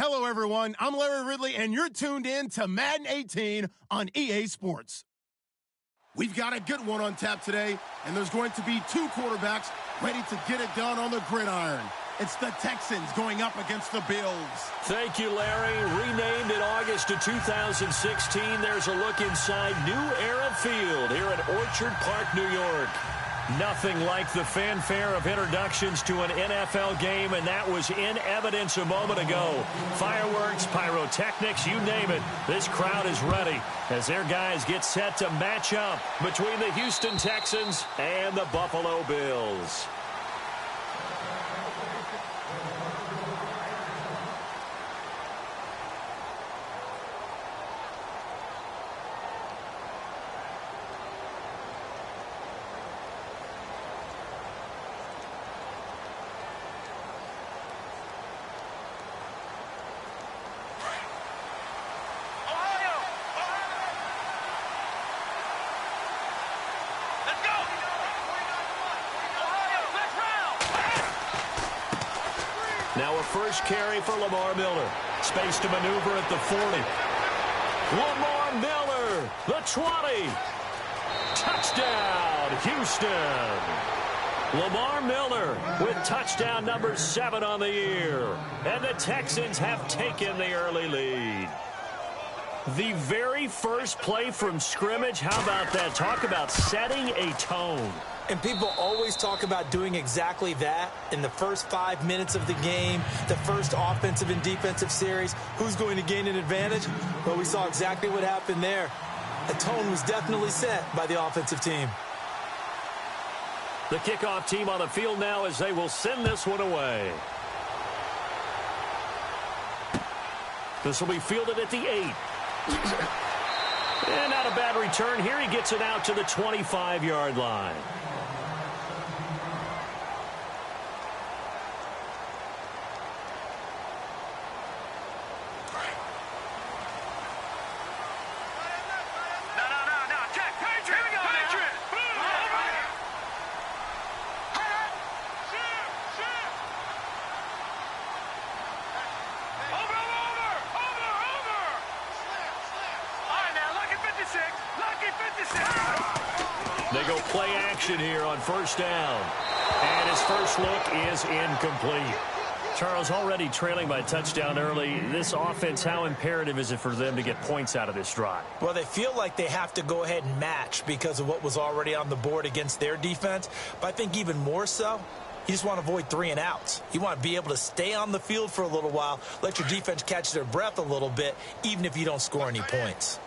Hello, everyone. I'm Larry Ridley, and you're tuned in to Madden 18 on EA Sports. We've got a good one on tap today, and there's going to be two quarterbacks ready to get it done on the gridiron. It's the Texans going up against the Bills. Thank you, Larry. Renamed in August of 2016, there's a look inside New Era Field here at Orchard Park, New York. Nothing like the fanfare of introductions to an NFL game, and that was in evidence a moment ago. Fireworks, pyrotechnics, you name it. This crowd is ready as their guys get set to match up between the Houston Texans and the Buffalo Bills. Now a first carry for Lamar Miller. Space to maneuver at the 40. Lamar Miller, the 20. Touchdown, Houston. Lamar Miller with touchdown number 7 on the year. And the Texans have taken the early lead. The very first play from scrimmage, how about that? Talk about setting a tone. And people always talk about doing exactly that in the first 5 minutes of the game, the first offensive and defensive series. Who's going to gain an advantage? Well, we saw exactly what happened there. A tone was definitely set by the offensive team. The kickoff team on the field now as they will send this one away. This will be fielded at the 8. And not a bad return here. He gets it out to the 25-yard line. They go play action here on first down. And his first look is incomplete. Charles, already trailing by touchdown early. This offense, how imperative is it for them to get points out of this drive? Well, they feel like they have to go ahead and match because of what was already on the board against their defense. But I think even more so, you just want to avoid 3 and outs. You want to be able to stay on the field for a little while, let your defense catch their breath a little bit, even if you don't score any points.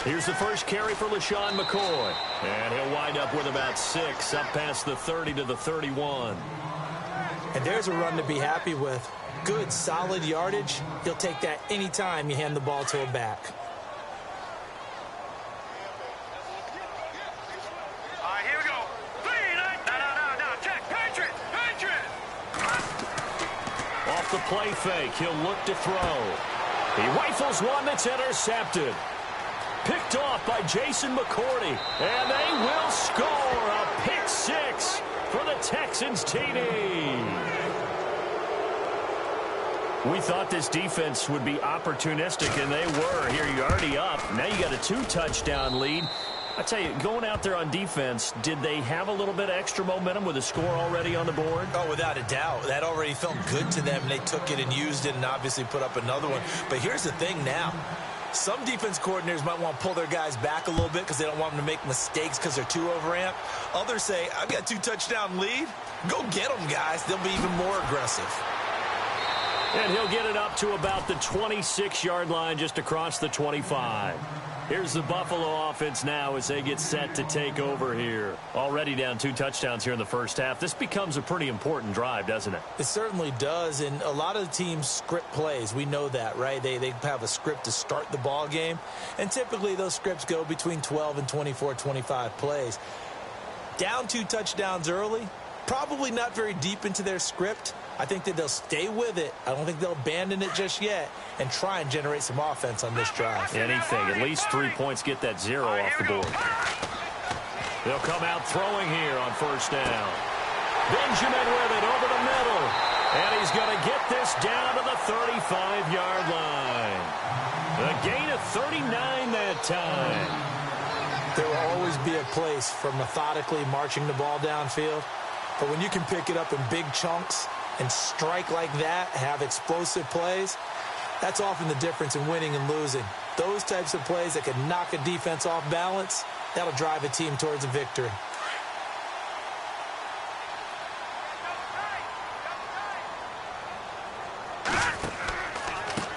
Here's the first carry for LaShawn McCoy. And he'll wind up with about 6, up past the 30 to the 31. And there's a run to be happy with. Good, solid yardage. He'll take that anytime you hand the ball to a back. All right, here we go. No. Check. Patriot. Off the play fake, he'll look to throw. He rifles one that's intercepted. Picked off by Jason McCourty. And they will score a pick 6 for the Texans TD. We thought this defense would be opportunistic, and they were. Here you're already up. Now you got a 2-touchdown lead. I tell you, going out there on defense, did they have a little bit of extra momentum with a score already on the board? Oh, without a doubt. That already felt good to them. They took it and used it and obviously put up another one. But here's the thing now. Some defense coordinators might want to pull their guys back a little bit because they don't want them to make mistakes because they're too overamped. Others say, I've got a 2-touchdown lead. Go get them, guys. They'll be even more aggressive. And he'll get it up to about the 26-yard line, just across the 25. Here's the Buffalo offense now as they get set to take over here. Already down 2 touchdowns here in the first half. This becomes a pretty important drive, doesn't it? It certainly does, and a lot of the teams script plays. We know that, right? They have a script to start the ball game, and typically those scripts go between 12 and 24, 25 plays. Down 2 touchdowns early, Probably not very deep into their script. I think that they'll stay with it. I don't think they'll abandon it just yet and try and generate some offense on this drive. Anything. At least 3 points, get that 0 off the board. They'll come out throwing here on first down. Benjamin with it over the middle. And he's going to get this down to the 35-yard line. A gain of 39 that time. There will always be a place for methodically marching the ball downfield. But when you can pick it up in big chunks and strike like that, have explosive plays, that's often the difference in winning and losing. Those types of plays that can knock a defense off balance, that'll drive a team towards a victory.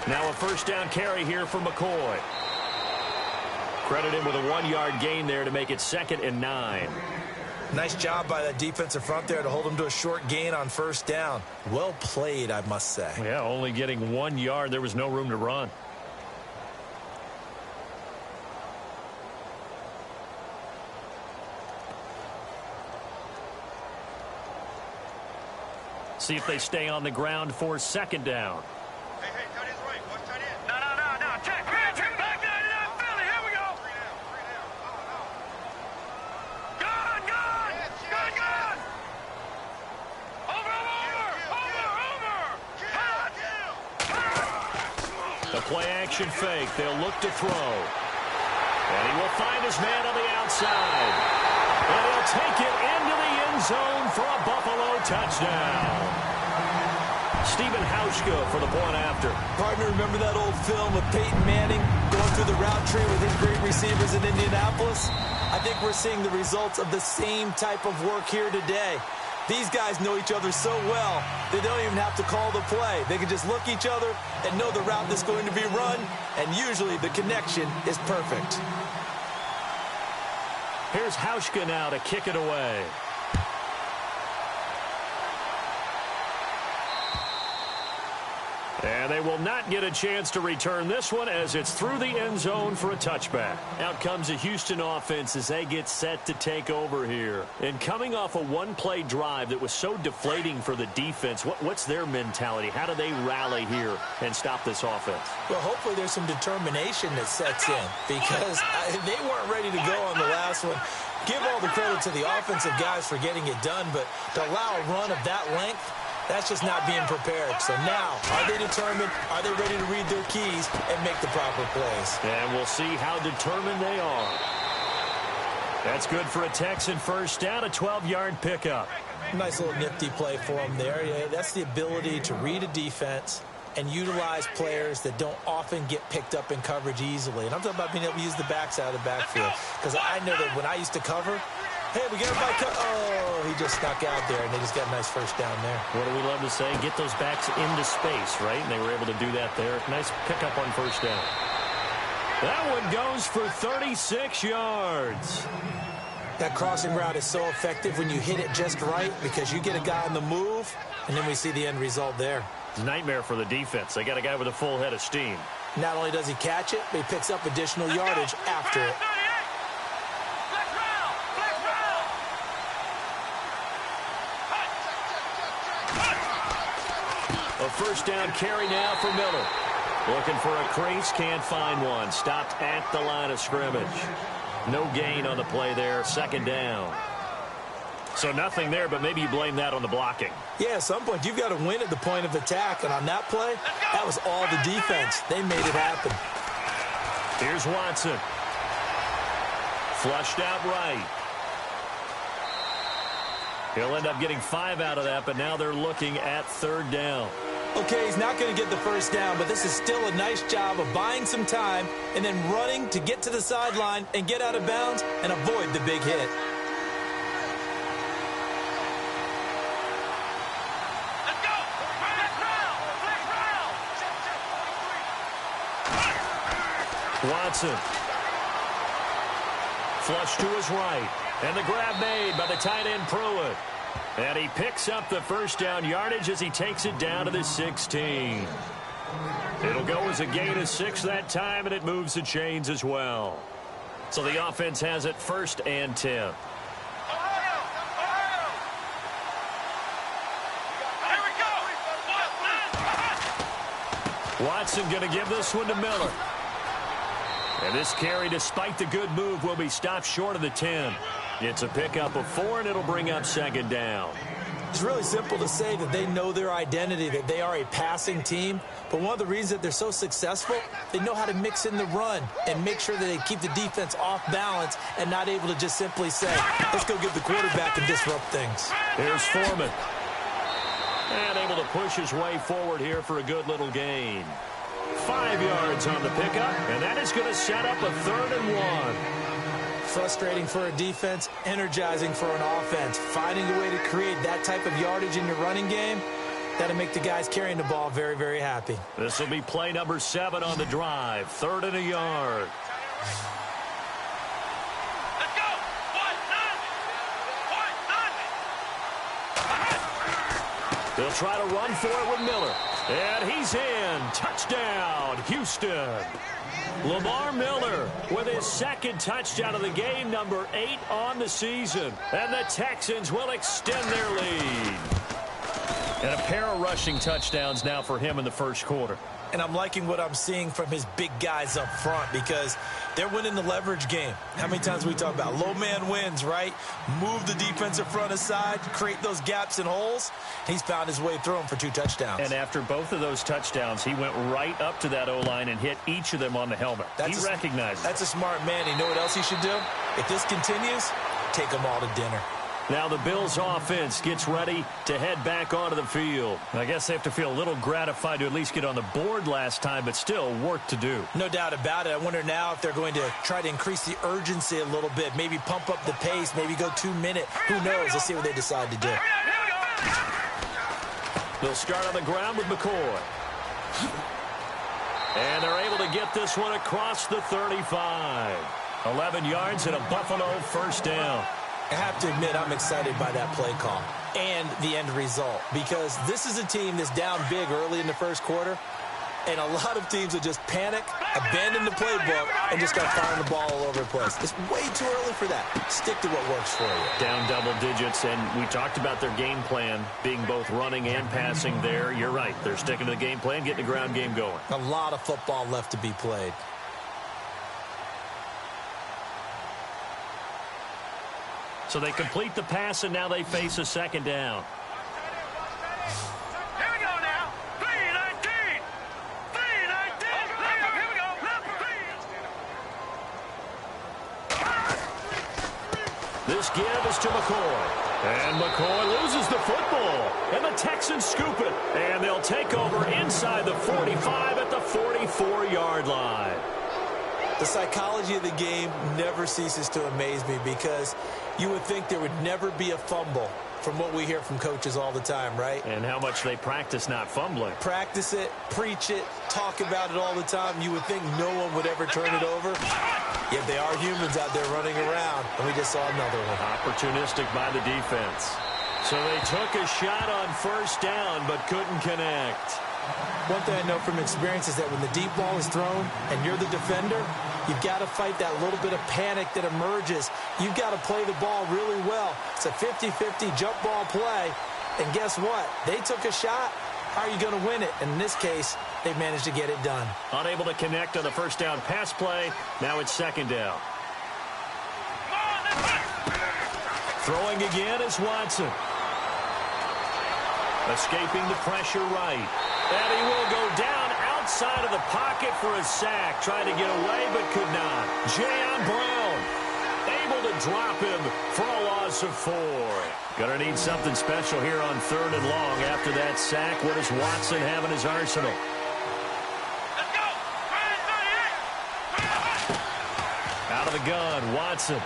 Now a first down carry here for McCoy. Credit him with a 1-yard gain there to make it 2nd and 9. Nice job by that defensive front there to hold him to a short gain on first down. Well played, I must say. Yeah, only getting 1 yard. There was no room to run. See if they stay on the ground for 2nd down. Hey, tight end's right. Watch tight end. No. Check. Back down to that Philly. Here we go. Gone. Over. The play action fake. They'll look to throw. And he will find his man on the outside. And he'll take it into the end zone for a Buffalo touchdown. Stephen Hauschka for the point after. Partner, remember that old film of Peyton Manning going through the route tree with his great receivers in Indianapolis? I think we're seeing the results of the same type of work here today. These guys know each other so well, they don't even have to call the play. They can just look each other and know the route that's going to be run, and usually the connection is perfect. Here's Hauschka now to kick it away. And they will not get a chance to return this one as it's through the end zone for a touchback. Out comes the Houston offense as they get set to take over here. And coming off a one-play drive that was so deflating for the defense, what's their mentality? How do they rally here and stop this offense? Well, hopefully there's some determination that sets in because they weren't ready to go on the last one. Give all the credit to the offensive guys for getting it done, but to allow a run of that length, that's just not being prepared. So now, are they determined? Are they ready to read their keys and make the proper plays? And we'll see how determined they are. That's good for a Texan first down, a 12-yard pickup. Nice little nifty play for them there. Yeah, that's the ability to read a defense and utilize players that don't often get picked up in coverage easily. And I'm talking about being able to use the backside of the backfield. Because I know that when I used to cover, hey, we got everybody cut. Oh, he just snuck out there, and they just got a nice first down there. What do we love to say? Get those backs into space, right? And they were able to do that there. Nice pickup on first down. That one goes for 36 yards. That crossing route is so effective when you hit it just right because you get a guy on the move, and then we see the end result there. It's a nightmare for the defense. They got a guy with a full head of steam. Not only does he catch it, but he picks up additional yardage after it. A first down carry now for Miller. Looking for a crease, can't find one. Stopped at the line of scrimmage. No gain on the play there, second down. So nothing there, but maybe you blame that on the blocking. Yeah, at some point you've got to win at the point of attack, and on that play, that was all the defense. They made it happen. Here's Watson. Flushed out right. He'll end up getting 5 out of that, but now they're looking at third down. Okay, he's not going to get the first down, but this is still a nice job of buying some time and then running to get to the sideline and get out of bounds and avoid the big hit. Let's go! Watson. Flush to his right. And the grab made by the tight end Pruitt. And he picks up the first down yardage as he takes it down to the 16. It'll go as a gain of 6 that time, and it moves the chains as well. So the offense has it 1st and 10. Watson going to give this one to Miller. And this carry, despite the good move, will be stopped short of the 10. It's a pickup of 4, and it'll bring up second down. It's really simple to say that they know their identity, that they are a passing team. But one of the reasons that they're so successful, they know how to mix in the run and make sure that they keep the defense off balance and not able to just simply say, let's go get the quarterback and disrupt things. Here's Foreman. And able to push his way forward here for a good little gain. 5 yards on the pickup, and that is going to set up a 3rd and 1. Frustrating for a defense, energizing for an offense. Finding a way to create that type of yardage in your running game, that'll make the guys carrying the ball very, very happy. This will be play number 7 on the drive. 3rd and a yard. Let's go. 1-0. They'll try to run for it with Miller. And he's in. Touchdown, Houston. Lamar Miller with his 2nd touchdown of the game, number 8 on the season. And the Texans will extend their lead. And a pair of rushing touchdowns now for him in the first quarter. And I'm liking what I'm seeing from his big guys up front because they're winning the leverage game. How many times we talk about low man wins, right? Move the defensive front aside, create those gaps and holes. He's found his way through them for 2 touchdowns. And after both of those touchdowns, he went right up to that O-line and hit each of them on the helmet. He recognizes. That's a smart man. You know what else he should do? If this continues, take them all to dinner. Now the Bills offense gets ready to head back onto the field. I guess they have to feel a little gratified to at least get on the board last time, but still work to do. No doubt about it. I wonder now if they're going to try to increase the urgency a little bit, maybe pump up the pace, maybe go 2-minute. Who knows? Let's see what they decide to do. They'll start on the ground with McCoy. And they're able to get this one across the 35. 11 yards and a Buffalo first down. I have to admit I'm excited by that play call and the end result because this is a team that's down big early in the first quarter, and a lot of teams will just panic, abandon the playbook, and just start firing the ball all over the place. It's way too early for that. Stick to what works for you. Down double digits, and we talked about their game plan being both running and passing there. You're right. They're sticking to the game plan, getting the ground game going. A lot of football left to be played. So they complete the pass, and now they face a second down. Here we go now. 3-19. 3-19. Here we go. This give is to McCoy. And McCoy loses the football. And the Texans scoop it. And they'll take over inside the 45 at the 44-yard line. The psychology of the game never ceases to amaze me because you would think there would never be a fumble from what we hear from coaches all the time, right? And how much they practice not fumbling. Practice it, preach it, talk about it all the time. You would think no one would ever turn it over. Yet they are humans out there running around, and we just saw another one. Opportunistic by the defense. So they took a shot on first down but couldn't connect. One thing I know from experience is that when the deep ball is thrown and you're the defender, you've got to fight that little bit of panic that emerges. You've got to play the ball really well. It's a 50-50 jump ball play. And guess what? They took a shot. How are you going to win it? And in this case, they managed to get it done. Unable to connect on the first down pass play. Now it's second down. Throwing again is Watson. Escaping the pressure right. And he will go down outside of the pocket for a sack. Trying to get away, but could not. Jayon Brown able to drop him for a loss of 4. Gonna need something special here on 3rd and long after that sack. What does Watson have in his arsenal? Let's go. 38. Out of the gun, Watson.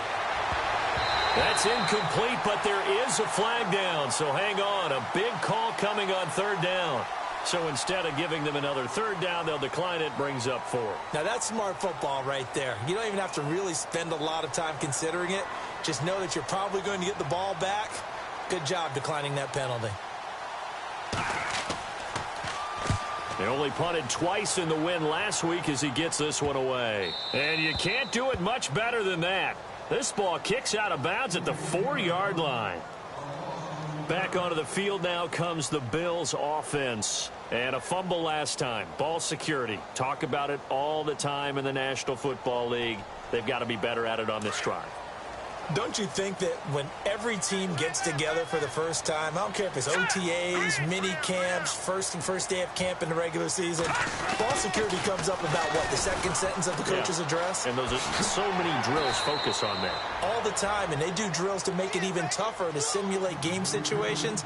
That's incomplete, but there is a flag down, so hang on. A big call coming on 3rd down. So instead of giving them another 3rd down, they'll decline it, brings up 4. Now, that's smart football right there. You don't even have to really spend a lot of time considering it. Just know that you're probably going to get the ball back. Good job declining that penalty. They only punted twice in the win last week as he gets this one away. And you can't do it much better than that. This ball kicks out of bounds at the 4-yard line. Back onto the field now comes the Bills offense. And a fumble last time. Ball security. Talk about it all the time in the National Football League. They've got to be better at it on this drive. Don't you think that when every team gets together for the first time, I don't care if it's OTAs, mini camps, first day of camp in the regular season, ball security comes up about, what, the second sentence of the coach's address? And those are so many drills focus on that. All the time, and they do drills to make it even tougher to simulate game situations.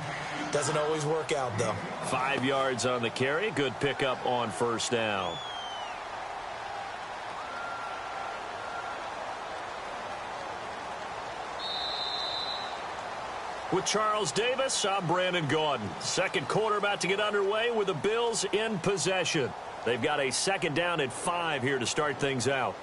Doesn't always work out, though. 5 yards on the carry. Good pickup on first down. With Charles Davis, I'm Brandon Gaudin. Second quarter about to get underway with the Bills in possession. They've got a second down at 5 here to start things out.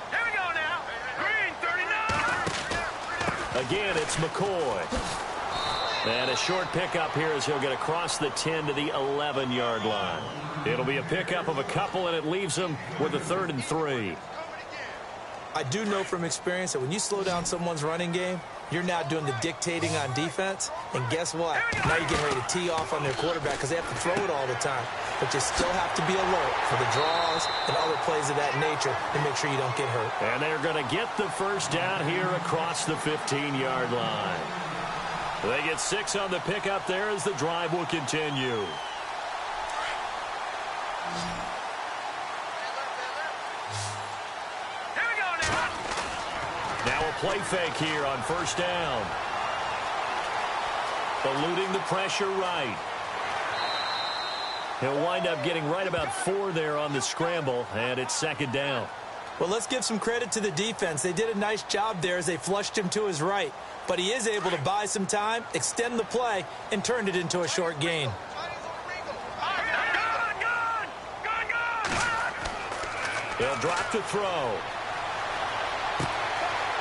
Here we go now. Green, 39. Again, it's McCoy. And a short pickup here as he'll get across the 10 to the 11-yard line. It'll be a pickup of a couple, and it leaves him with a 3rd and 3. I do know from experience that when you slow down someone's running game, you're now doing the dictating on defense. And guess what? Now you're getting ready to tee off on their quarterback because they have to throw it all the time. But you still have to be alert for the draws and other plays of that nature to make sure you don't get hurt. And they're going to get the first down here across the 15-yard line. They get 6 on the pickup there as the drive will continue. Here we go now. Now a play fake here on first down. Eluding the pressure right. He'll wind up getting right about 4 there on the scramble, and it's second down. Well, let's give some credit to the defense. They did a nice job there as they flushed him to his right. But he is able to buy some time, extend the play, and turn it into a short gain. He'll drop to throw.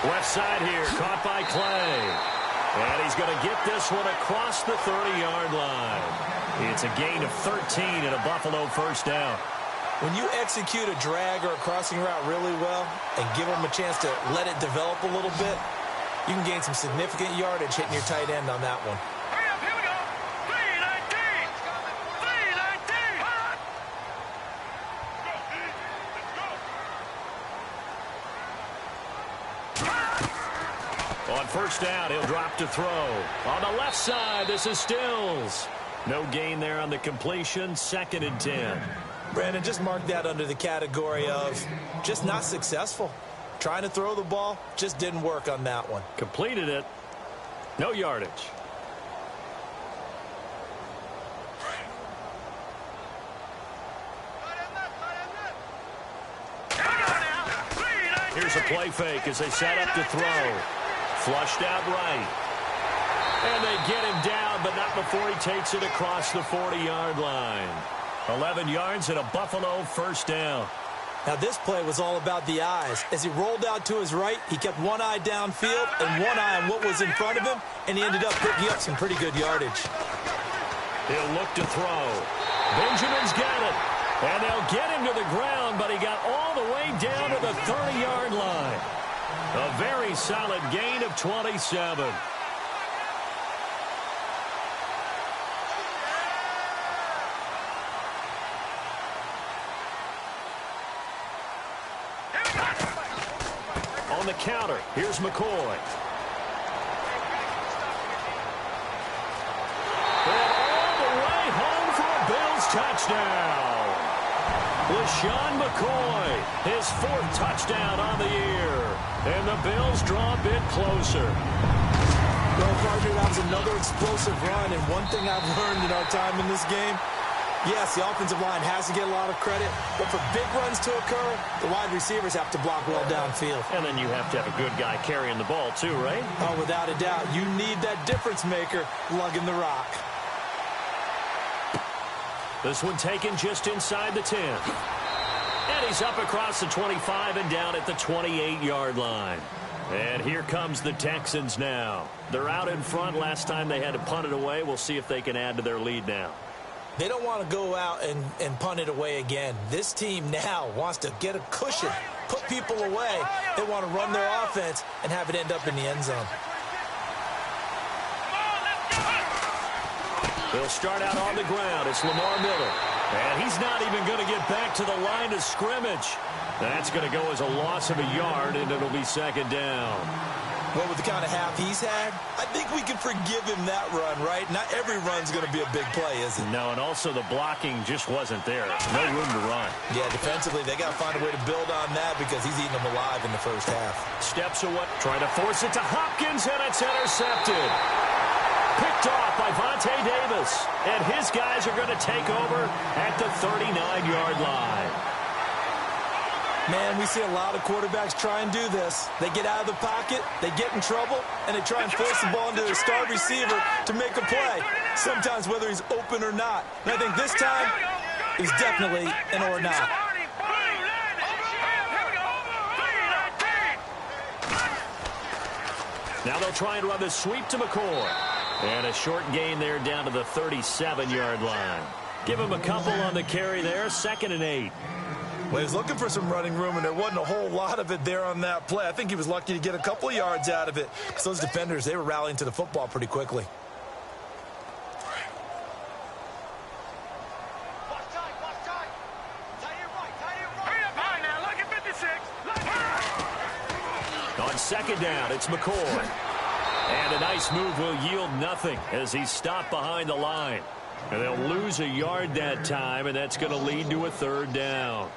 Left side here, caught by Clay. And he's going to get this one across the 30-yard line. It's a gain of 13 and a Buffalo first down. When you execute a drag or a crossing route really well and give them a chance to let it develop a little bit, you can gain some significant yardage hitting your tight end on that one. Hurry up, here we go. 319. 319. On first down, he'll drop to throw. On the left side, this is Stills. No gain there on the completion, 2nd and 10. Brandon, just mark that under the category of just not successful. Trying to throw the ball, just didn't work on that one. Completed it. No yardage. Here's a play fake as they set up to throw. Flushed out right. And they get him down, but not before he takes it across the 40-yard line. 11 yards and a Buffalo first down. Now, this play was all about the eyes. As he rolled out to his right, he kept one eye downfield and one eye on what was in front of him, and he ended up picking up some pretty good yardage. He'll look to throw. Benjamin's got it. And they'll get him to the ground, but he got all the way down to the 30-yard line. A very solid gain of 27. On the counter, here's McCoy. And all the way home for a Bills touchdown. LaShawn McCoy, his 4th touchdown on the year. And the Bills draw a bit closer. Well, partner, that was another explosive run, and one thing I've learned in our time in this game, yes, the offensive line has to get a lot of credit, but for big runs to occur, the wide receivers have to block well downfield. And then you have to have a good guy carrying the ball too, right? Oh, without a doubt. You need that difference maker lugging the rock. This one taken just inside the 10. And he's up across the 25 and down at the 28-yard line. And here comes the Texans now. They're out in front. Last time they had to punt it away. We'll see if they can add to their lead now. They don't want to go out and punt it away again. This team now wants to get a cushion, put people away. They want to run their offense and have it end up in the end zone. They'll start out on the ground. It's Lamar Miller. And he's not even going to get back to the line of scrimmage. That's going to go as a loss of a yard, and it'll be second down. Well, with the kind of half he's had, I think we can forgive him that run, right? Not every run's going to be a big play, is it? No, and also the blocking just wasn't there. No room to run. Yeah, defensively, they got to find a way to build on that because he's eating them alive in the first half. Steps away, trying to force it to Hopkins, and it's intercepted. Picked off by Vontae Davis. And his guys are going to take over at the 39-yard line. Man, we see a lot of quarterbacks try and do this. They get out of the pocket, they get in trouble, and they try and force the ball into their star receiver to make a play, sometimes whether he's open or not. And I think this time, it was definitely an or not. Now they'll try and run the sweep to McCoy. And a short gain there down to the 37-yard line. Give him a couple on the carry there, 2nd and 8. Well, he was looking for some running room, and there wasn't a whole lot of it there on that play. I think he was lucky to get a couple of yards out of it because those defenders, they were rallying to the football pretty quickly. On second down, it's McCoy. And a nice move will yield nothing as he's stopped behind the line. And they'll lose a yard that time, and that's going to lead to a third down.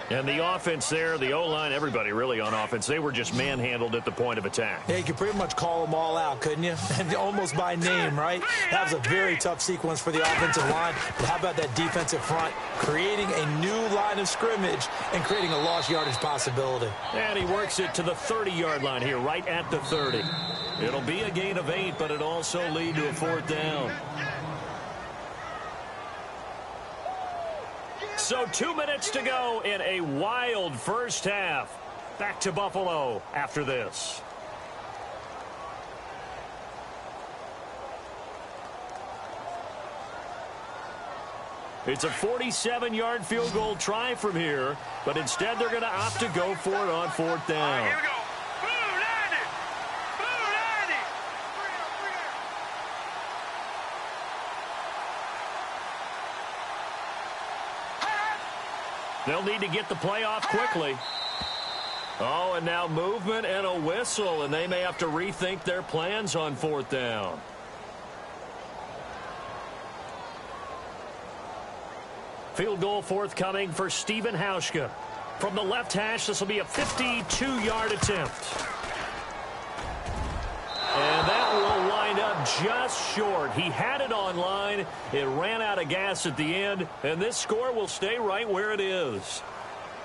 And the offense there, the O-line, everybody really on offense, they were just manhandled at the point of attack. Yeah, you could pretty much call them all out, couldn't you? And almost by name, right? That was a very tough sequence for the offensive line. But how about that defensive front creating a new line of scrimmage and creating a lost yardage possibility? And he works it to the 30-yard line here, right at the 30. It'll be a gain of 8, but it'll also lead to a fourth down. So 2 minutes to go in a wild first half. Back to Buffalo after this. It's a 47-yard field goal try from here, but instead they're going to opt to go for it on fourth down. Here we go. They'll need to get the play off quickly. Oh, and now movement and a whistle, and they may have to rethink their plans on fourth down. Field goal forthcoming for Stephen Hauschka. From the left hash, this will be a 52-yard attempt. And that will wind up just short. He had it on line. It ran out of gas at the end, and this score will stay right where it is.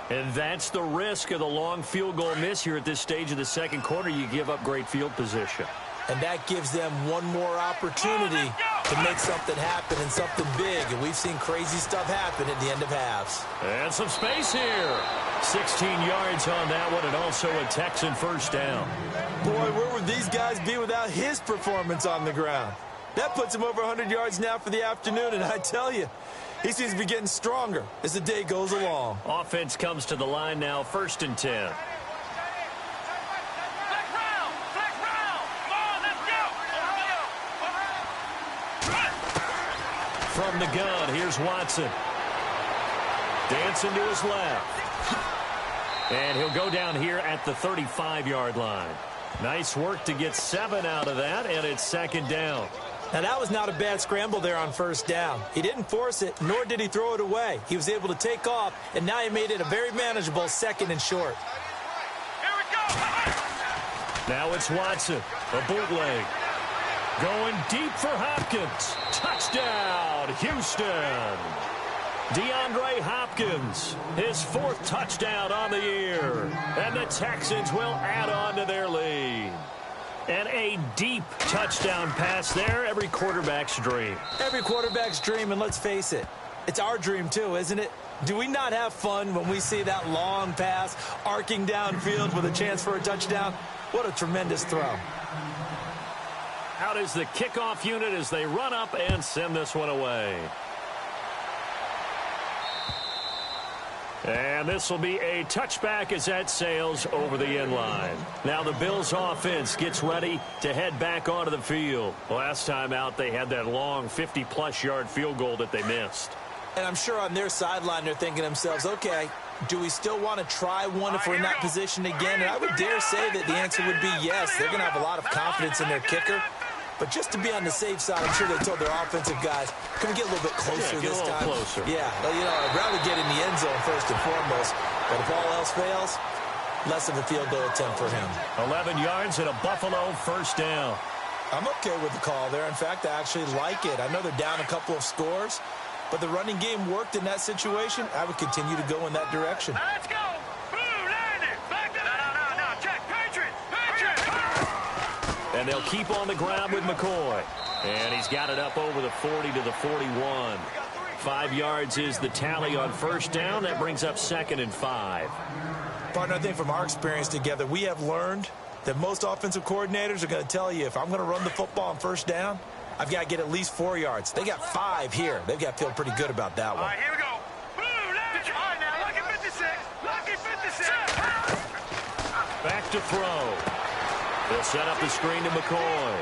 And that's the risk of the long field goal miss here at this stage of the second quarter. You give up great field position. And that gives them one more opportunity to make something happen and something big. And we've seen crazy stuff happen at the end of halves. And some space here. 16 yards on that one, and also a Texan first down. Boy, where would these guys be without his performance on the ground? That puts him over 100 yards now for the afternoon, and I tell you, he seems to be getting stronger as the day goes along. Offense comes to the line now, 1st and 10. From the gun, here's Watson. Dancing to his left. And he'll go down here at the 35-yard line. Nice work to get 7 out of that, and it's second down. Now, that was not a bad scramble there on first down. He didn't force it, nor did he throw it away. He was able to take off, and now he made it a very manageable 2nd and short. Here we go. Now it's Watson, a bootleg. Going deep for Hopkins. Touchdown, Houston. DeAndre Hopkins, his 4th touchdown on the year. And the Texans will add on to their lead. And a deep touchdown pass there, every quarterback's dream. Every quarterback's dream, and let's face it, it's our dream too, isn't it? Do we not have fun when we see that long pass arcing downfield with a chance for a touchdown? What a tremendous throw. Out is the kickoff unit as they run up and send this one away. And this will be a touchback as that sails over the end line. Now the Bills offense gets ready to head back onto the field. Last time out, they had that long 50-plus yard field goal that they missed. And I'm sure on their sideline they're thinking to themselves, okay, do we still want to try one if we're in that position again? And I would dare say that the answer would be yes. They're going to have a lot of confidence in their kicker. But just to be on the safe side, I'm sure they told their offensive guys, can we get a little bit closer this time? Closer. Yeah, well, you know, I'd rather get in the end zone first and foremost. But if all else fails, less of a field goal attempt for him. 11 yards and a Buffalo first down. I'm okay with the call there. In fact, I actually like it. I know they're down a couple of scores, but the running game worked in that situation. I would continue to go in that direction. Let's go. Boom, landed. Back to no. Check. Patriot. And they'll keep on the ground with McCoy. And he's got it up over the 40 to the 41. 5 yards is the tally on first down. That brings up 2nd and 5. Partner, I think from our experience together, we have learned that most offensive coordinators are going to tell you, if I'm going to run the football on first down, I've got to get at least 4 yards. They got 5 here. They've got to feel pretty good about that one. All right, here we go. Boom, landed. All right, now, lucky 56. Lucky 56. Back to throw. They'll set up the screen to McCoy.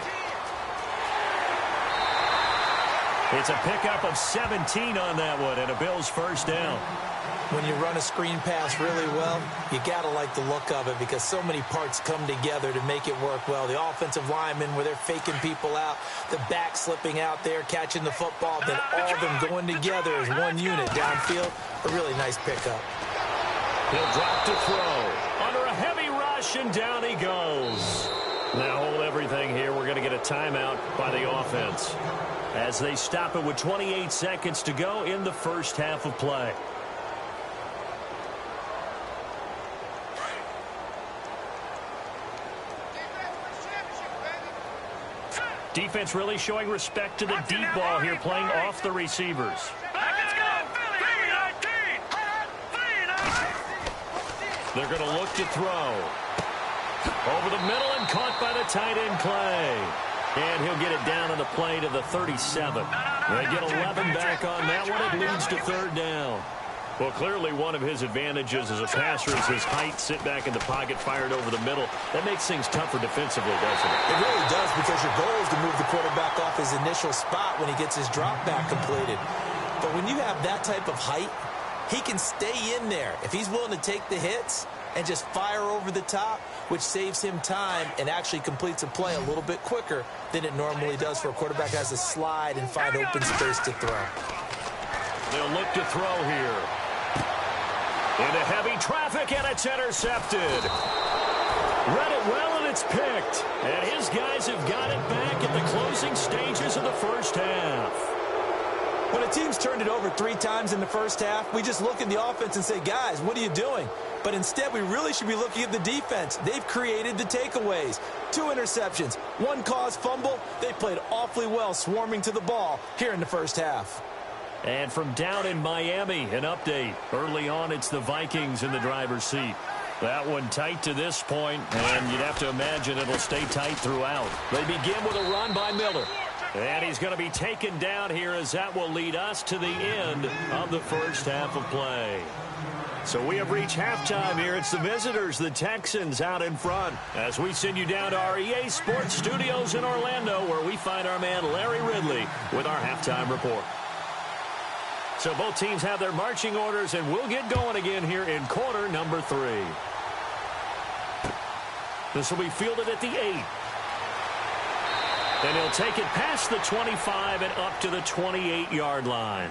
It's a pickup of 17 on that one, and a Bills first down. When you run a screen pass really well, you got to like the look of it because so many parts come together to make it work well. The offensive linemen, where they're faking people out, the back slipping out there, catching the football, then all of them going together as one unit downfield. A really nice pickup. He'll drop to throw. Under a heavy rush, and down he goes. Now hold everything here. We're going to get a timeout by the offense as they stop it with 28 seconds to go in the first half of play. Defense really showing respect to the deep ball here, playing off the receivers. Let's go. They're going to look to throw. Over the middle and caught by the tight end, Clay. And he'll get it down on the play to the 37. They get 11 back on that one. It leads to third down. Well, clearly one of his advantages as a passer is his height. Sit back in the pocket, fired over the middle. That makes things tougher defensively, doesn't it? It really does, because your goal is to move the quarterback off his initial spot when he gets his drop back completed. But when you have that type of height, he can stay in there if he's willing to take the hits and just fire over the top, which saves him time and actually completes a play a little bit quicker than it normally does for a quarterback who has to slide and find open space to throw. They'll look to throw here. Into heavy traffic, and it's intercepted. Read it well, and it's picked. And his guys have got it back at the closing stages of the first half. When a team's turned it over 3 times in the first half, we just look at the offense and say, guys, what are you doing? But instead, we really should be looking at the defense. They've created the takeaways. 2 interceptions, 1 caused fumble. They played awfully well swarming to the ball here in the first half. And from down in Miami, an update. Early on, it's the Vikings in the driver's seat. That one tight to this point, and you'd have to imagine it'll stay tight throughout. They begin with a run by Miller. And he's going to be taken down here, as that will lead us to the end of the first half of play. So we have reached halftime here. It's the visitors, the Texans, out in front, as we send you down to our EA Sports Studios in Orlando, where we find our man Larry Ridley with our halftime report. So both teams have their marching orders, and we'll get going again here in quarter number 3. This will be fielded at the 8. And he'll take it past the 25 and up to the 28-yard line.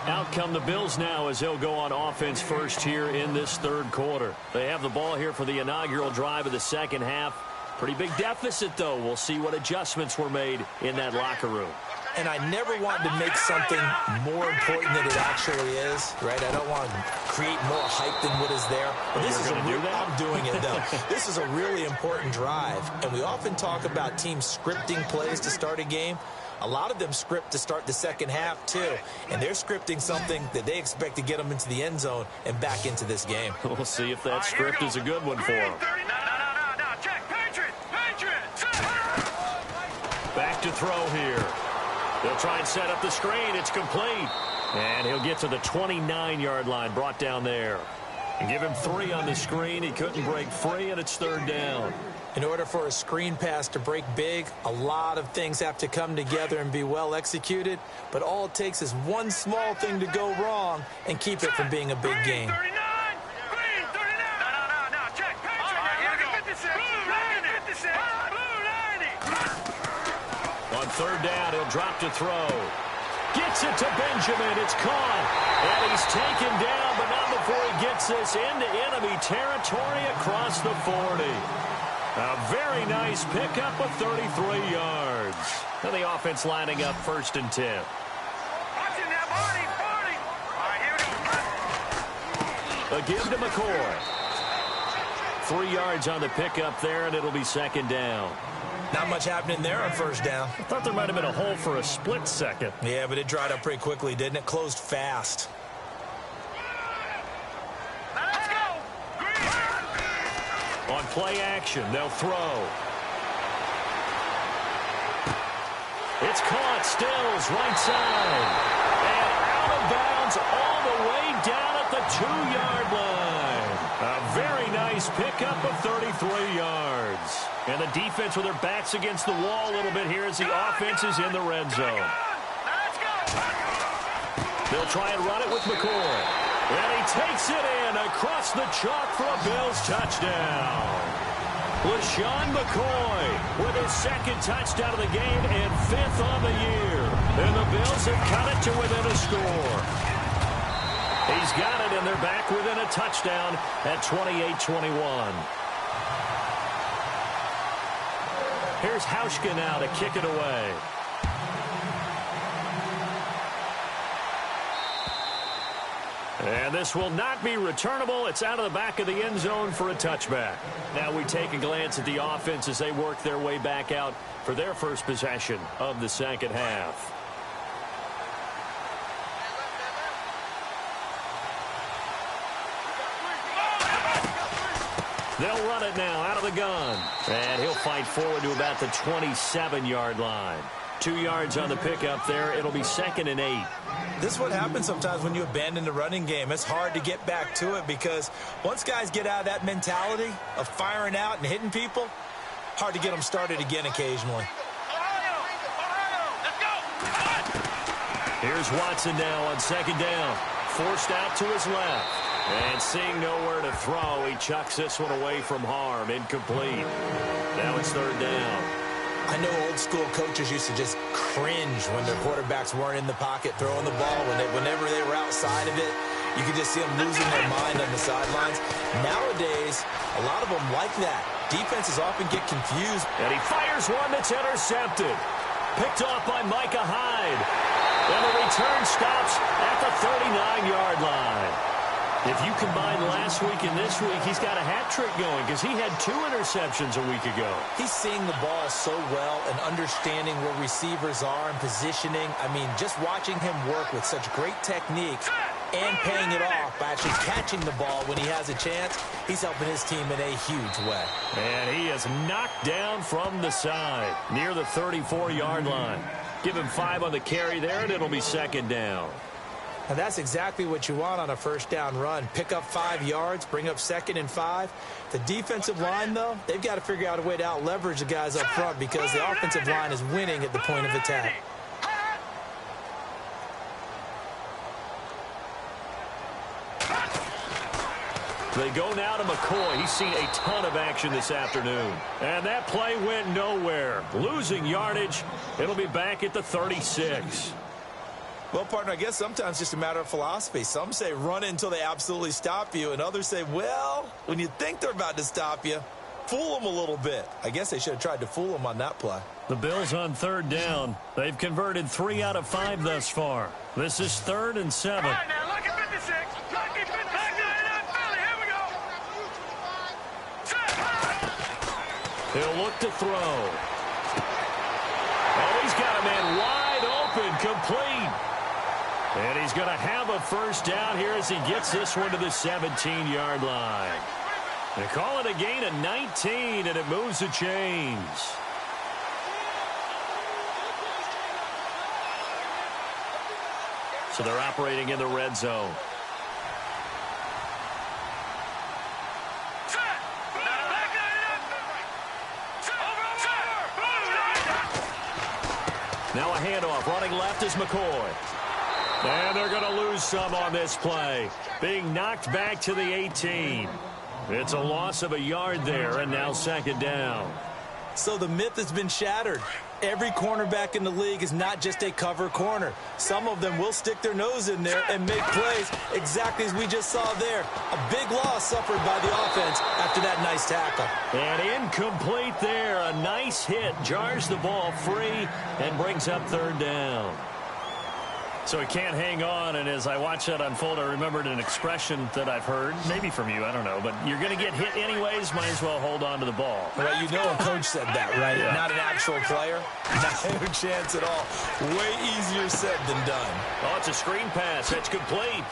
Out come the Bills now as they'll go on offense first here in this third quarter. They have the ball here for the inaugural drive of the second half. Pretty big deficit, though. We'll see what adjustments were made in that locker room. And I never want to make something more important than it actually is, right? I don't want to create more hype than what is there. But this is I'm doing it, though. This is a really important drive. And we often talk about teams scripting plays to start a game. A lot of them script to start the second half, too. And they're scripting something that they expect to get them into the end zone and back into this game. We'll see if that script is a good one for them. No, check, Patriot. throw here. They'll try and set up the screen. It's complete. And he'll get to the 29-yard line, brought down there. And give him 3 on the screen. He couldn't break free, and it's 3rd down. In order for a screen pass to break big, a lot of things have to come together and be well executed. But all it takes is one small thing to go wrong and keep it from being a big game. On 3rd down, he'll drop to throw. Gets it to Benjamin. It's caught. And he's taken down, but not before he gets this into enemy territory across the 40. A very nice pickup of 33 yards. And the offense lining up 1st and 10. A give to McCoy. 3 yards on the pickup there, and it'll be 2nd down. Not much happening there on 1st down. I thought there might have been a hole for a split second. Yeah, but it dried up pretty quickly, didn't it? Closed fast. Let's go. On play action, they'll throw. It's caught. Stills, right side. And out of bounds all the way down at the 2-yard line. A very nice pickup of 33 yards. And the defense with their backs against the wall a little bit here as the offense is in the red zone. They'll try and run it with McCoy. And he takes it in across the chalk for a Bills touchdown. LaShawn McCoy with his 2nd touchdown of the game and 5th on the year. And the Bills have cut it to within a score. He's got it, and they're back within a touchdown at 28-21. Here's Hauschka now to kick it away. And this will not be returnable. It's out of the back of the end zone for a touchback. Now we take a glance at the offense as they work their way back out for their first possession of the 2nd half. They'll run it now out of the gun. And he'll fight forward to about the 27-yard line. 2 yards on the pickup there. It'll be 2nd and 8. This is what happens sometimes when you abandon the running game. It's hard to get back to it because once guys get out of that mentality of firing out and hitting people, hard to get them started again occasionally. Here's Watson now on 2nd down. Forced out to his left. And seeing nowhere to throw, he chucks this one away from harm. Incomplete. Now it's 3rd down. I know old school coaches used to just cringe when their quarterbacks weren't in the pocket throwing the ball. Whenever they were outside of it, you could just see them losing their mind on the sidelines. Nowadays, a lot of them like that. Defenses often get confused. And he fires one that's intercepted. Picked off by Micah Hyde. And the return stops at the 39-yard line. If you combine last week and this week, he's got a hat trick going because he had 2 interceptions a week ago. He's seeing the ball so well and understanding where receivers are and positioning. I mean, just watching him work with such great technique and paying it off by actually catching the ball when he has a chance, he's helping his team in a huge way. And he is knocked down from the side near the 34-yard line. Give him 5 on the carry there, and it'll be 2nd down. And that's exactly what you want on a 1st down run. Pick up 5 yards, bring up 2nd and 5. The defensive line, though, they've got to figure out a way to out-leverage the guys up front because the offensive line is winning at the point of attack. They go now to McCoy. He's seen a ton of action this afternoon. And that play went nowhere. Losing yardage. It'll be back at the 36. Well, partner, I guess sometimes it's just a matter of philosophy. Some say run it until they absolutely stop you, and others say, well, when you think they're about to stop you, fool them a little bit. I guess they should have tried to fool them on that play. The Bills on 3rd down. They've converted 3 out of 5 thus far. This is 3rd and 7. All right, now, lucky 56. Lucky 56. Philly, here we go. He'll look to throw. Oh, he's got a man wide open, complete. And he's going to have a 1st down here as he gets this one to the 17-yard line. They call it a gain of 19, and it moves the chains. So they're operating in the red zone. Now a handoff. Running left is McCoy. And they're going to lose some on this play. Being knocked back to the 18. It's a loss of a yard there, and now second down. So the myth has been shattered. Every cornerback in the league is not just a cover corner. Some of them will stick their nose in there and make plays exactly as we just saw there. A big loss suffered by the offense after that nice tackle. And incomplete there. A nice hit. Jars the ball free and brings up third down. So he can't hang on, and as I watch that unfold, I remembered an expression that I've heard, maybe from you, I don't know, but you're going to get hit anyways, might as well hold on to the ball. Well, you know a coach said that, right? Yeah. Not an actual player. No chance at all. Way easier said than done. Oh, it's a screen pass. That's complete.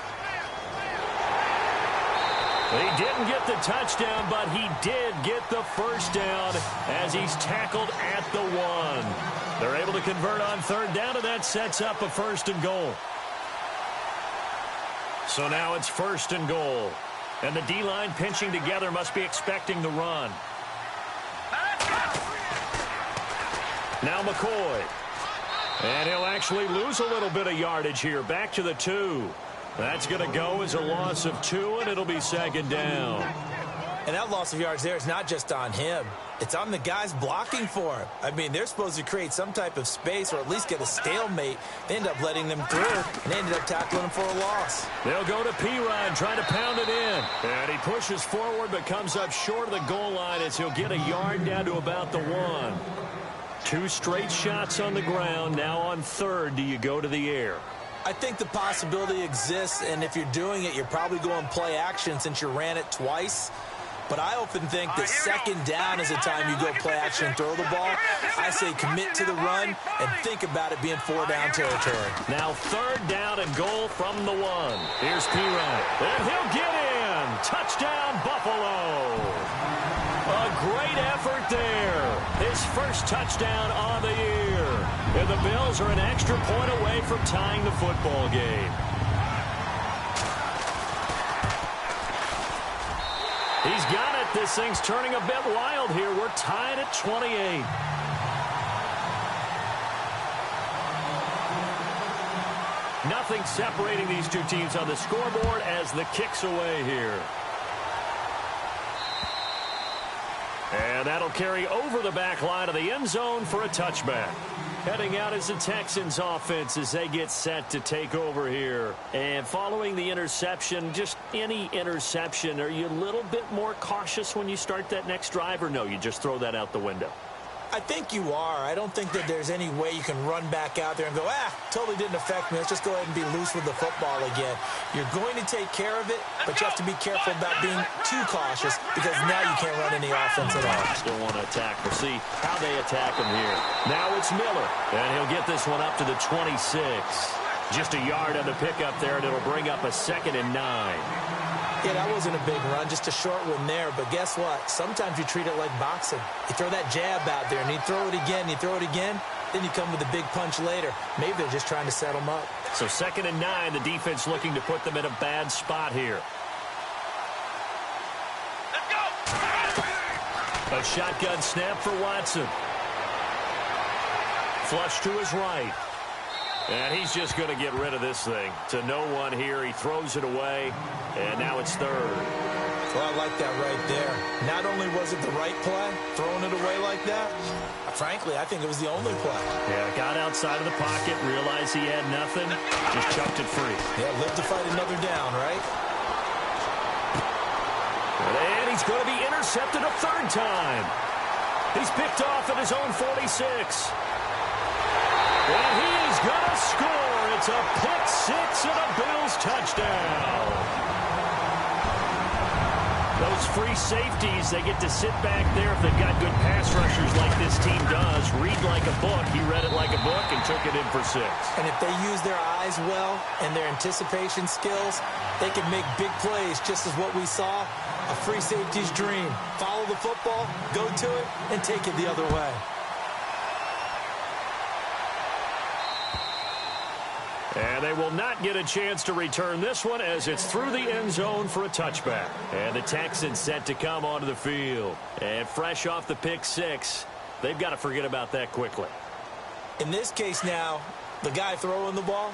He didn't get the touchdown, but he did get the first down as he's tackled at the 1. They're able to convert on third down, and that sets up a first and goal. So now it's first and goal. And the D-line pinching together must be expecting the run. Now McCoy. And he'll actually lose a little bit of yardage here. Back to the 2. That's going to go as a loss of 2, and it'll be second down. And that loss of yards there is not just on him. It's on the guys blocking for him. I mean, they're supposed to create some type of space or at least get a stalemate. They end up letting them through, and they ended up tackling him for a loss. They'll go to P-Ryan, trying to pound it in. And he pushes forward but comes up short of the goal line as he'll get a yard down to about the 1. 2 straight shots on the ground. Now on third, do you go to the air? I think the possibility exists, and if you're doing it, you're probably going play action since you ran it twice. But I often think that second down is the time you go play action and throw the ball. I say commit to the run and think about it being 4-down territory. Now third down and goal from the 1. Here's P-Ryan. And he'll get in. Touchdown, Buffalo. A great effort there. His first touchdown on the year. And the Bills are an extra point away from tying the football game. He's got it. This thing's turning a bit wild here. We're tied at 28. Nothing separating these two teams on the scoreboard as the kick's away here. And that'll carry over the back line of the end zone for a touchback. Heading out is the Texans offense as they get set to take over here. And following the interception, just any interception, are you a little bit more cautious when you start that next drive, or no, you just throw that out the window? I think you are. I don't think that there's any way you can run back out there and go, totally didn't affect me. Let's just go ahead and be loose with the football again. You're going to take care of it, but you have to be careful about being too cautious because now you can't run any offense at all. Still want to attack. We'll see how they attack him here. Now it's Miller, and he'll get this one up to the 26. Just a yard on the pickup there, and it'll bring up a 2nd and 9. Yeah, that wasn't a big run, just a short one there. But guess what? Sometimes you treat it like boxing. You throw that jab out there, and you throw it again, you throw it again, then you come with a big punch later. Maybe they're just trying to set them up. So 2nd and 9, the defense looking to put them in a bad spot here. Let's go! A shotgun snap for Watson. Flush to his right. And he's just going to get rid of this thing. To no one here. He throws it away. And now it's third. Well, I like that right there. Not only was it the right play, throwing it away like that, frankly, I think it was the only play. Yeah, got outside of the pocket, realized he had nothing, just chucked it free. Yeah, live to fight another down, right? And he's going to be intercepted a 3rd time. He's picked off at his own 46. And he is going to score. It's a pick 6 and a Bills touchdown. Those free safeties, they get to sit back there if they've got good pass rushers like this team does. Read like a book. He read it like a book and took it in for 6. And if they use their eyes well and their anticipation skills, they can make big plays, just as what we saw. A free safety's dream. Follow the football, go to it, and take it the other way. And they will not get a chance to return this one as it's through the end zone for a touchback. And the Texans set to come onto the field. And fresh off the pick six, they've got to forget about that quickly. In this case now, the guy throwing the ball,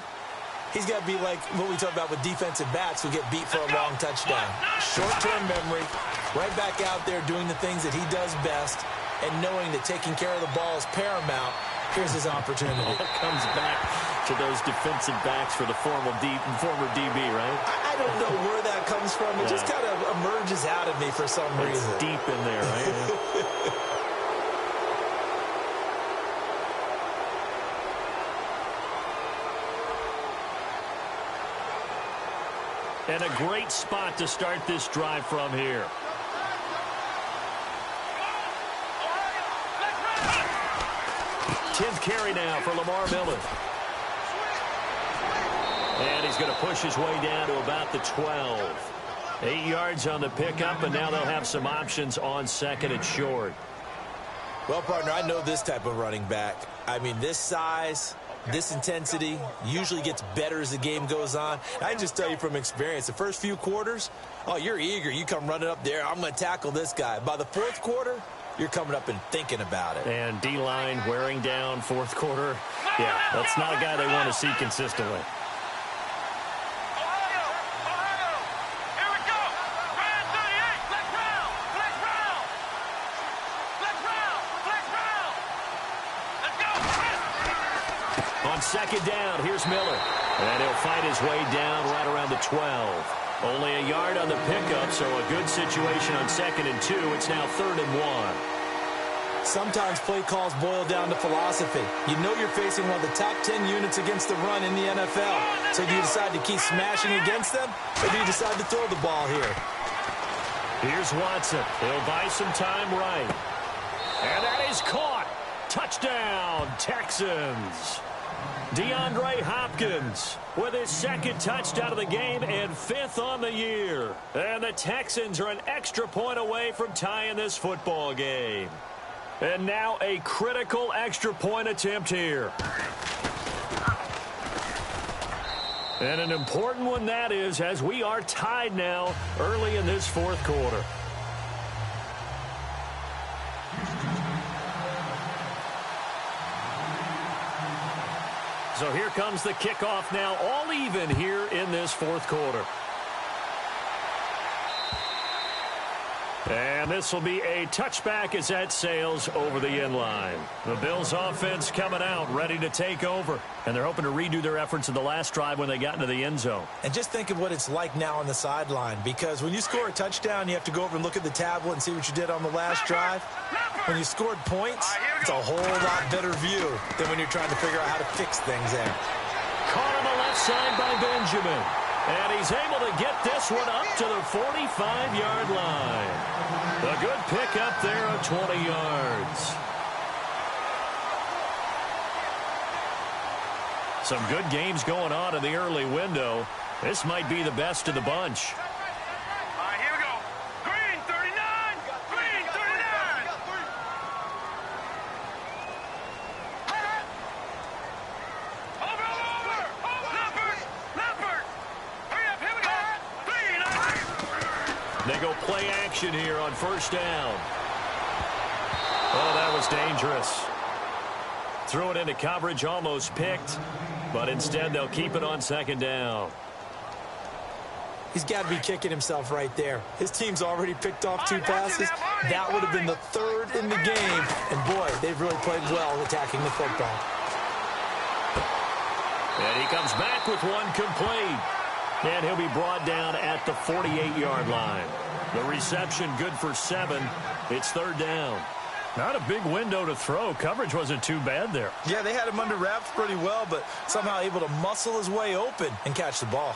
he's got to be like what we talk about with defensive backs who get beat for a long touchdown. Short-term memory, right back out there doing the things that he does best, and knowing that taking care of the ball is paramount. Here's his opportunity. All comes back to those defensive backs for the former DB, right? I don't know where that comes from. It just kind of emerges out of me for some reason. It's deep in there, right? And a great spot to start this drive from here. Tenth carry now for Lamar Miller. And he's going to push his way down to about the 12. 8 yards on the pickup, and now they'll have some options on second and short. Well, partner, I know this type of running back. I mean, this size, this intensity usually gets better as the game goes on. I can just tell you from experience, the first few quarters, oh, you're eager. You come running up there, I'm going to tackle this guy. By the fourth quarter, you're coming up and thinking about it. And D-line wearing down fourth quarter. Yeah, that's not a guy they want to see consistently. On second down, here's Miller. And he'll fight his way down right around the 12. Only a yard on the pickup, so a good situation on second and 2. It's now 3rd and 1. Sometimes play calls boil down to philosophy. You know you're facing one of the top 10 units against the run in the NFL. So do you decide to keep smashing against them, or do you decide to throw the ball here? Here's Watson. He'll buy some time right. And that is caught. Touchdown, Texans. DeAndre Hopkins with his second touchdown of the game and 5th on the year. And the Texans are an extra point away from tying this football game. And now a critical extra point attempt here. And an important one that is, as we are tied now early in this fourth quarter. So here comes the kickoff now, all even here in this fourth quarter. And this will be a touchback as that sails over the end line. The Bills offense coming out, ready to take over. And they're hoping to redo their efforts in the last drive when they got into the end zone. And just think of what it's like now on the sideline. Because when you score a touchdown, you have to go over and look at the tablet and see what you did on the last drive. When you scored points, it's a whole lot better view than when you're trying to figure out how to fix things there. Caught on the left side by Benjamin. And he's able to get this one up to the 45-yard line. A good pickup there of 20 yards. Some good games going on in the early window. This might be the best of the bunch. All right, here we go. Green 39. Green 39. Over. Leopard. Hurry up, here we go. They go play action here on first down. Oh, that was dangerous. Threw it into coverage, almost picked, but instead they'll keep it on second down. He's got to be kicking himself right there. His team's already picked off 2 passes. That would have been the 3rd in the game. And, boy, they've really played well attacking the football. And he comes back with one complete. And he'll be brought down at the 48-yard line. The reception good for 7. It's 3rd down. Not a big window to throw. Coverage wasn't too bad there. Yeah, they had him under wraps pretty well, but somehow able to muscle his way open and catch the ball.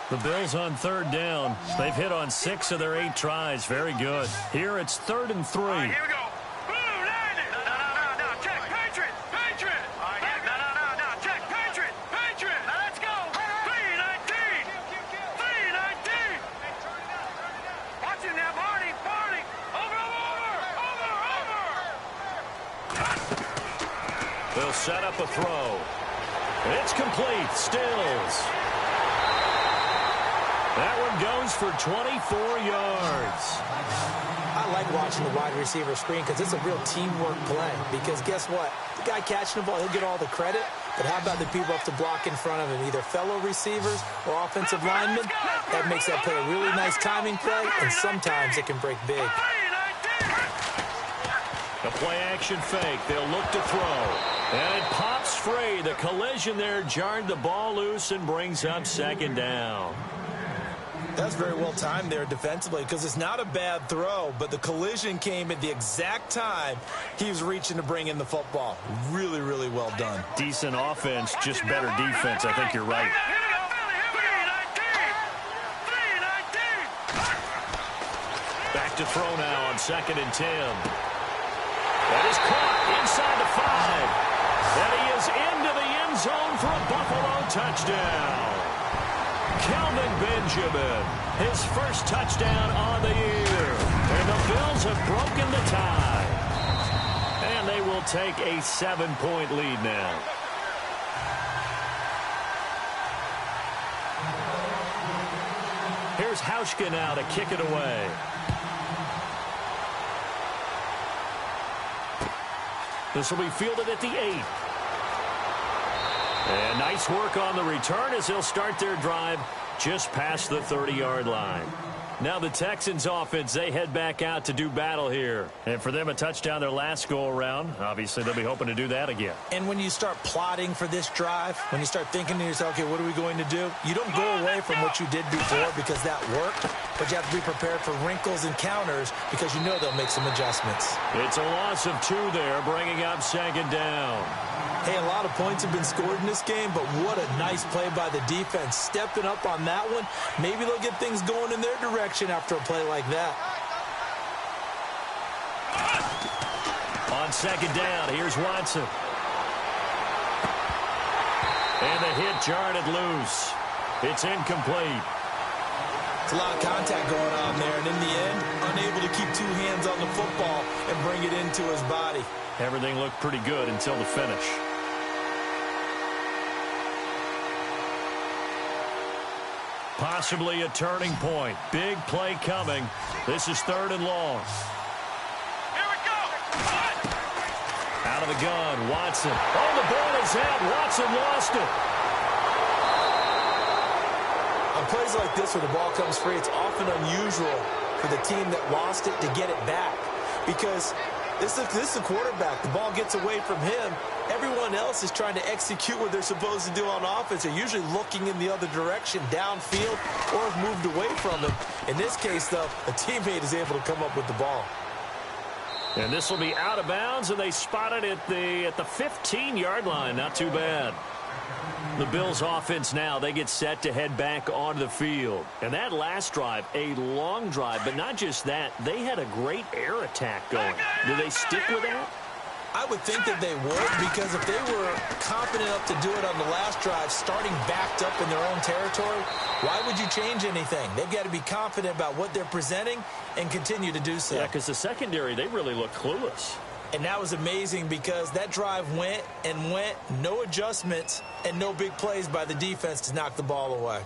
The Bills on 3rd down. They've hit on 6 of their 8 tries. Very good. Here it's 3rd and 3. All right, here we go. Blue 90. No. Check. Patriot. All right, no. Check. Patriot. Now let's go. 319. Watch it now, Barney. Over. They'll set up a throw. It's complete. Stills. That one goes for 24 yards. I like watching the wide receiver screen because it's a real teamwork play. Because guess what? The guy catching the ball, he'll get all the credit. But how about the people up to block in front of him, either fellow receivers or offensive linemen? That makes that play a really nice timing play, and sometimes it can break big. The play-action fake. They'll look to throw. And it pops free. The collision there jarred the ball loose and brings up second down. That's very well timed there defensively because it's not a bad throw, but the collision came at the exact time he was reaching to bring in the football. Really, really well done. Decent offense, just better defense. I think you're right. Back to throw now on 2nd and 10. That is caught inside the 5. And he is into the end zone for a Buffalo touchdown. Kelvin Benjamin, his first touchdown on the year. And the Bills have broken the tie. And they will take a 7-point lead now. Here's Hauschka now to kick it away. This will be fielded at the 8. And nice work on the return as they'll start their drive just past the 30-yard line. Now the Texans offense, they head back out to do battle here. And for them, a touchdown their last go-around. Obviously, they'll be hoping to do that again. And when you start plotting for this drive, when you start thinking to yourself, okay, what are we going to do? You don't go away from what you did before because that worked, but you have to be prepared for wrinkles and counters because you know they'll make some adjustments. It's a loss of 2 there, bringing up second down. Hey, a lot of points have been scored in this game, but what a nice play by the defense. Stepping up on that one, maybe they'll get things going in their direction after a play like that. On second down, here's Watson. And the hit jarred it loose. It's incomplete. It's a lot of contact going on there, and in the end, unable to keep 2 hands on the football and bring it into his body. Everything looked pretty good until the finish. Possibly a turning point. Big play coming. This is 3rd and long. Here we go. Out of the gun, Watson. Oh, the ball is out. Watson lost it. On plays like this where the ball comes free, it's often unusual for the team that lost it to get it back. Because this is a quarterback. The ball gets away from him. Everyone else is trying to execute what they're supposed to do on offense. They're usually looking in the other direction, downfield, or have moved away from him. In this case, though, a teammate is able to come up with the ball. And this will be out of bounds, and they spot it at the 15-yard line. Not too bad. The Bills offense now, they get set to head back onto the field. And that last drive, a long drive, but not just that, they had a great air attack going. Do they stick with that? I would think that they would, because if they were confident enough to do it on the last drive, starting backed up in their own territory, why would you change anything? They've got to be confident about what they're presenting and continue to do so. Yeah, because the secondary, they really look clueless. And that was amazing because that drive went and went, no adjustments, and no big plays by the defense to knock the ball away.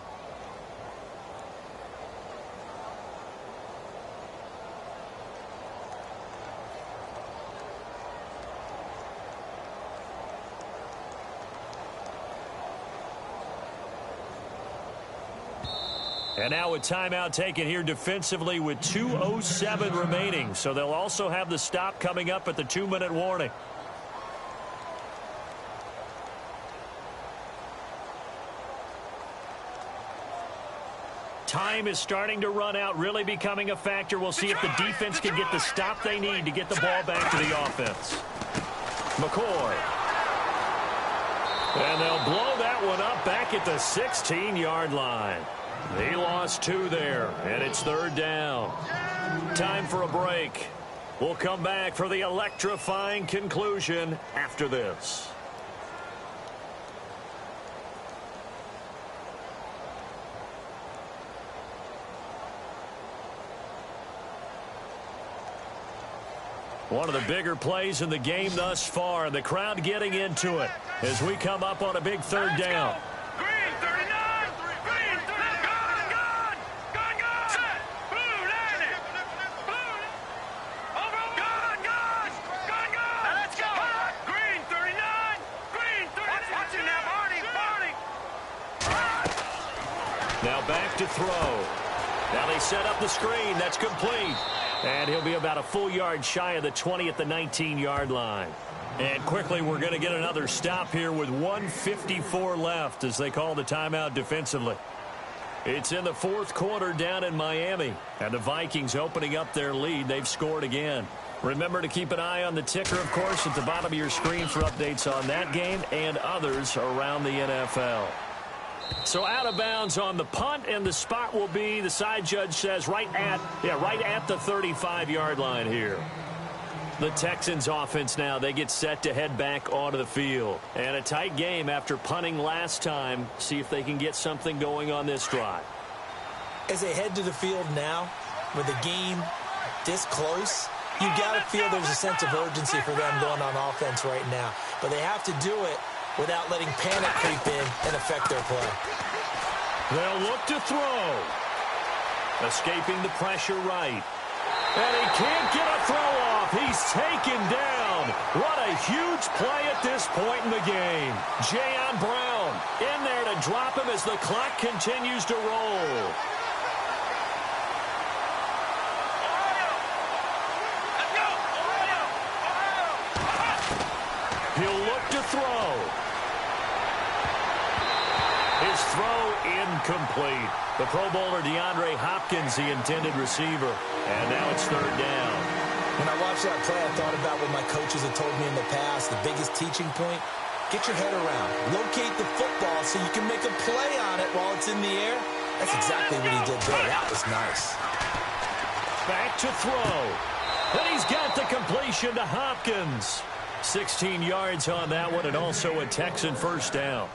And now a timeout taken here defensively with 2:07 remaining. So they'll also have the stop coming up at the 2-minute warning. Time is starting to run out, really becoming a factor. We'll see if the defense can get the stop they need to get the ball back to the offense. McCoy. And they'll blow that one up back at the 16-yard line. He lost 2 there, and it's 3rd down. Time for a break. We'll come back for the electrifying conclusion after this. One of the bigger plays in the game thus far. The crowd getting into it as we come up on a big third down. Green 39. Green 39. Gun. Set. Blue landing. Blue. Over. Gun. Now let's go. Green 39. Green 39. Watch it now, Barney. Now back to throw. Now they set up the screen. That's complete. And he'll be about a full yard shy of the 20 at the 19-yard line. And quickly, we're going to get another stop here with 1:54 left as they call the timeout defensively. It's in the fourth quarter down in Miami. And the Vikings opening up their lead. They've scored again. Remember to keep an eye on the ticker, of course, at the bottom of your screen for updates on that game and others around the NFL. So out of bounds on the punt, and the spot will be, the side judge says, right at the 35-yard line here. The Texans offense now, they get set to head back onto the field. And a tight game after punting last time. See if they can get something going on this drive. As they head to the field now, with the game this close, you got to feel there's a sense of urgency for them going on offense right now. But they have to do it without letting panic creep in and affect their play. They'll look to throw. Escaping the pressure right. And he can't get a throw off. He's taken down. What a huge play at this point in the game. Jayon Brown in there to drop him as the clock continues to roll. He'll look to throw. His throw incomplete. The Pro Bowler DeAndre Hopkins, the intended receiver. And now it's third down. When I watched that play, I thought about what my coaches had told me in the past. The biggest teaching point, get your head around. Locate the football so you can make a play on it while it's in the air. That's exactly what he did there. That was nice. Back to throw. And he's got the completion to Hopkins. 16 yards on that one, and also a Texan first down.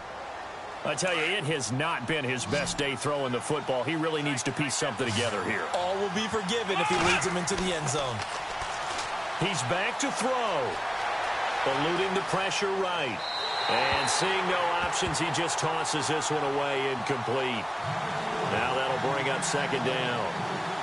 I tell you, it has not been his best day throwing the football. He really needs to piece something together here. All will be forgiven if he leads him into the end zone. He's back to throw. Eluding the pressure right. And seeing no options, he just tosses this one away incomplete. Now that'll bring up second down.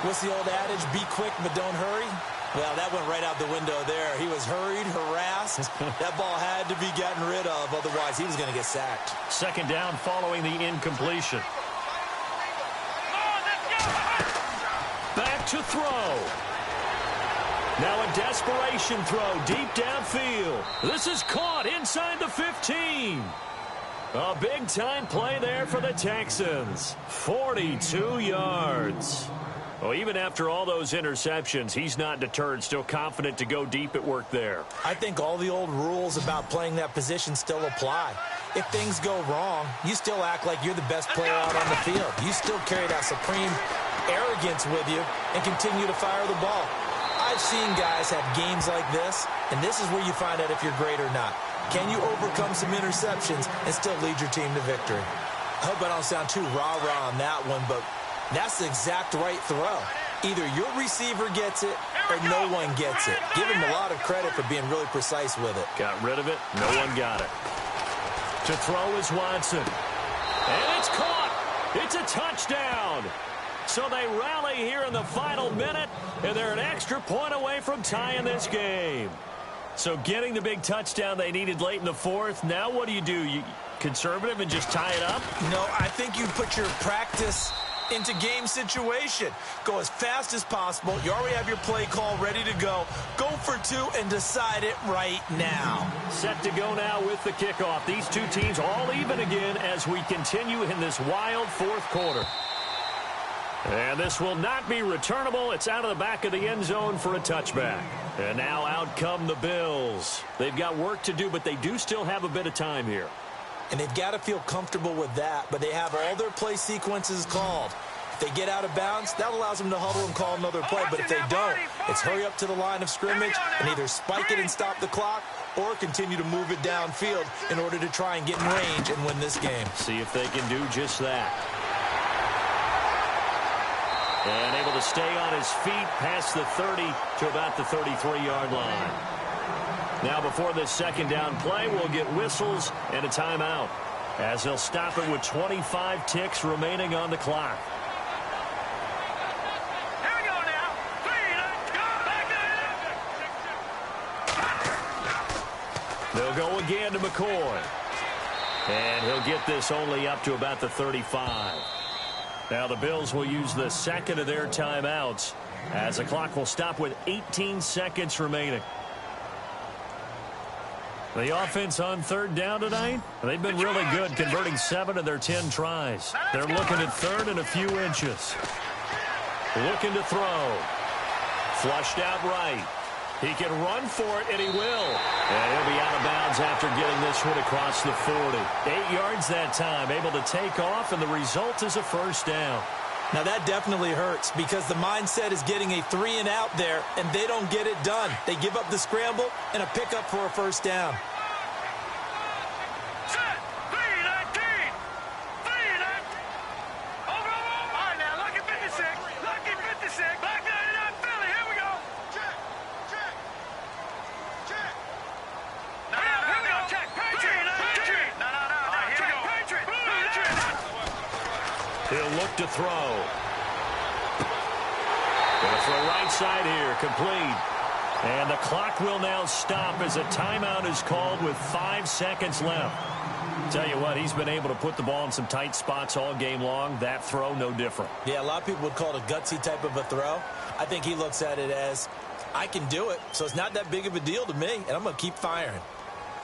What's the old adage? Be quick, but don't hurry. Well, that went right out the window there. He was hurried, harassed. That ball had to be gotten rid of, otherwise he was going to get sacked. Second down following the incompletion. Back to throw. Now a desperation throw deep downfield. This is caught inside the 15. A big-time play there for the Texans. 42 yards. Well, even after all those interceptions, he's not deterred, still confident to go deep at work there. I think all the old rules about playing that position still apply. If things go wrong, you still act like you're the best player out on the field. You still carry that supreme arrogance with you and continue to fire the ball. I've seen guys have games like this, and this is where you find out if you're great or not. Can you overcome some interceptions and still lead your team to victory? I hope I don't sound too rah-rah on that one, but that's the exact right throw. Either your receiver gets it or no one gets it. Give him a lot of credit for being really precise with it. Got rid of it. No one got it. To throw is Watson. And it's caught. It's a touchdown. So they rally here in the final minute, and they're an extra point away from tying this game. So getting the big touchdown they needed late in the fourth. Now what do? You conservative and just tie it up? No, I think you put your practice into game situation. Go as fast as possible. You already have your play call ready to go. Go for two and decide it right now. Set to go now with the kickoff. These two teams all even again as we continue in this wild fourth quarter. And this will not be returnable. It's out of the back of the end zone for a touchback. And now out come the Bills. They've got work to do, but they do still have a bit of time here. And they've got to feel comfortable with that, but they have all their play sequences called. If they get out of bounds, that allows them to huddle and call another play. But if they don't, it's hurry up to the line of scrimmage and either spike it and stop the clock or continue to move it downfield in order to try and get in range and win this game. See if they can do just that. And able to stay on his feet past the 30 to about the 33-yard line. Now before this second down play, we'll get whistles and a timeout, as they'll stop it with 25 ticks remaining on the clock. Here we go now. 3, let's go. Back They'll go again to McCoy. And he'll get this only up to about the 35. Now the Bills will use the second of their timeouts, as the clock will stop with 18 seconds remaining. The offense on third down tonight, they've been really good, converting 7 of their 10 tries. They're looking at third and a few inches. Looking to throw. Flushed out right. He can run for it, and he will. And he'll be out of bounds after getting this one across the 40. 8 yards that time, able to take off, and the result is a first down. Now that definitely hurts, because the mindset is getting a 3 and out there, and they don't get it done. They give up the scramble and a pickup for a first down. Set. 3-19. 3-19. Over. All right, now, lucky 56. Lucky 56. Black 99 Philly. Here we go. Check. No, here we go. Check. Patriot. No. Here we go. Patriot. He'll look to throw. Gonna throw right side here, complete. And the clock will now stop as a timeout is called with 5 seconds left. Tell you what, he's been able to put the ball in some tight spots all game long. That throw, no different. Yeah, a lot of people would call it a gutsy type of a throw. I think he looks at it as, I can do it, so it's not that big of a deal to me, and I'm going to keep firing.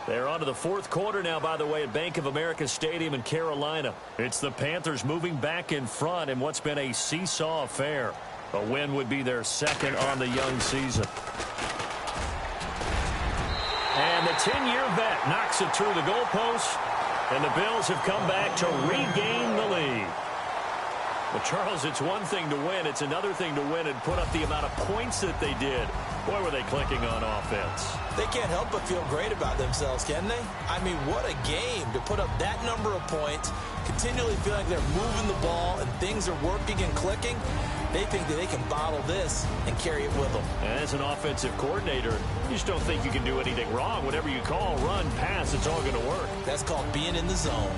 They're on to the fourth quarter now, by the way, at Bank of America Stadium in Carolina. It's the Panthers moving back in front in what's been a seesaw affair. A win would be their second on the young season. And the 10-year vet knocks it through the goalpost, and the Bills have come back to regain the lead. Well, Charles, it's one thing to win. It's another thing to win and put up the amount of points that they did. Boy, were they clicking on offense. They can't help but feel great about themselves, can they? I mean, what a game to put up that number of points, continually feeling like they're moving the ball and things are working and clicking. They think that they can bottle this and carry it with them. And as an offensive coordinator, you just don't think you can do anything wrong. Whatever you call, run, pass, it's all going to work. That's called being in the zone.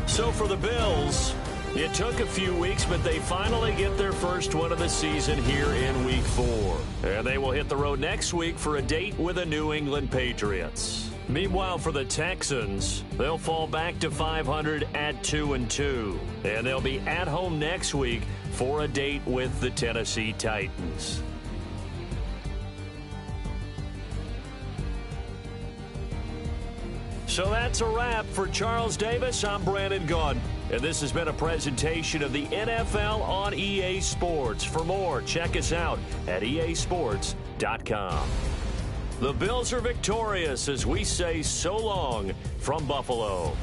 So for the Bills, it took a few weeks, but they finally get their first one of the season here in Week 4. And they will hit the road next week for a date with the New England Patriots. Meanwhile, for the Texans, they'll fall back to 500 at 2-2. And they'll be at home next week for a date with the Tennessee Titans. So that's a wrap. For Charles Davis, I'm Brandon Gaudin. And this has been a presentation of the NFL on EA Sports. For more, check us out at easports.com. The Bills are victorious as we say so long from Buffalo.